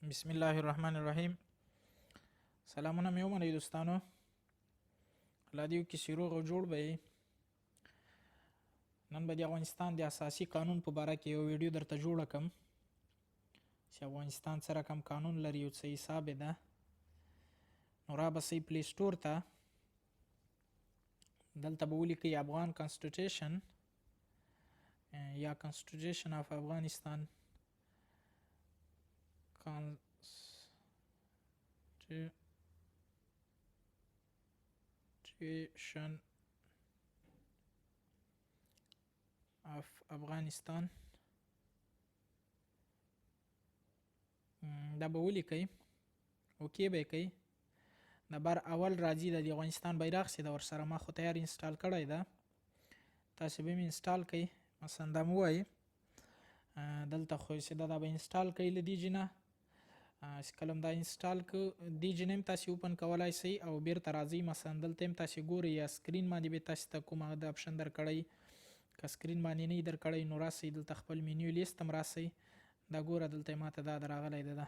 بسم الله الرحمن الرحیم. سلامونه مې ومنئ دوستانو، الله دې وکړي چې روغ او جوړ به یې. نن به د افغانستان د اساسي قانون په باره کې یو ویډیو درته جوړه کړم چې افغانستان څه رقم قانون لري او څه حساب یې ده. نو رابسئ پلی سټور ته، دلته به ولیکئ افغان کانسټیټیوشن یا کانسټیټیوشن آف افغانستان. Constitution of افغانستان دا به ولیکئ، اوکې به یې کوئ. د بر اول راځي د افغانستان بیرغ چې د ورسره ما خو تیار انسټال کړی ده، تاسې به یې انسټال کوئ. مثلا دا مو ووایي دلته خو چې دا به انسټال کوئ له دې جې نه چې کله هم دا انسټال که دې جې نه هم تاسې اوپن کولی شئ او بیرته راځئ. مثلا دلته هم تاسې ګورئ یا سکرین باندې به تاسې ته کوم د اپشن درکړی، که سکرین باندې نه یې درکړی نو راسئ دلته خپل مینیو لیست هم راسئ. دا ګوره دلته ماته دا راغلی ده،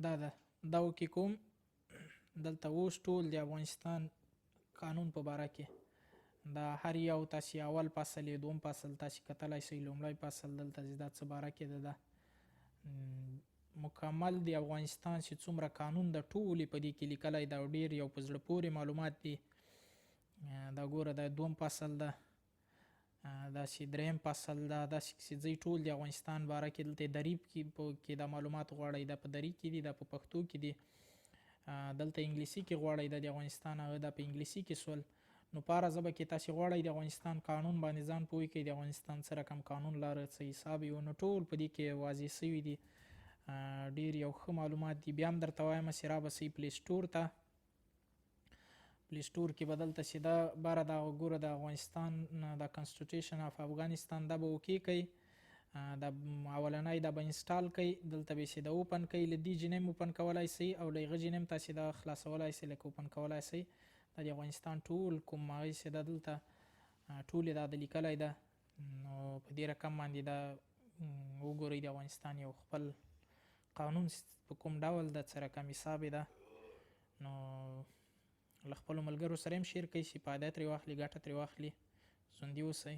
دا ده دا وکې کوم. دلته اوس ټول د افغانستان قانون په باره کې دا هر یو تاسې اول فصل یا دوم فصل تاسې کتلی شئ. لومړی فصل دلته دا څه باره کې ده، مکمل د افغانستان چې څومره قانون د ټولې په دې کې لیکلی دا ډېر یو په زړه پورې معلومات دي. دا ګوره دا دوم فصل ده، داسې دریم فصل ده، داسې چې ځئ ټول د افغانستان باره کې دلته دریب کې دا معلومات غواړئ، دا په دری کې دي، دا په پښتو کې دي، دلته انګلیسي کې غواړئ د افغانستان هغه دا په انګلیسي کې سول. نو په هره ژبه کې تاسې غواړئ د افغانستان قانون باندې ځان پوه کړئ، د افغانستان څه رقم قانون لاره څه حساب یې، نو ټول په دې کې واضح شوي دي. ډېر یو ښه معلومات دي. بیا هم درته وایم چې رابسئ پلی سټور ته. پلی سټور کې به دلته چې دا باره دا ګوره د افغانستان د کانسټیټیوشن آف افغانستان دا به اوکې کوئ. دا اولنی دا به انسټال کوئ، دلته به چې دا اوپن کوئ، له دې جې نه هم اوپن کولی شئ او له هغه جې نه هم تاسې دا خلاصولی شئ، لکه اوپن کولی شئ. دا د افغانستان ټول کوم هغې چې دا دلته ټول یې دا د لیکلی ده. نو په دې رقم باندې دا وګورئ د افغانستان یو خپل قانون په کوم ډول د څه رقم حساب یې ده. نو له خپلو ملګرو سره هم شیر کوئ چې فایده ترې واخلي، ګټه ترې واخلي. ژوندي اوسئ.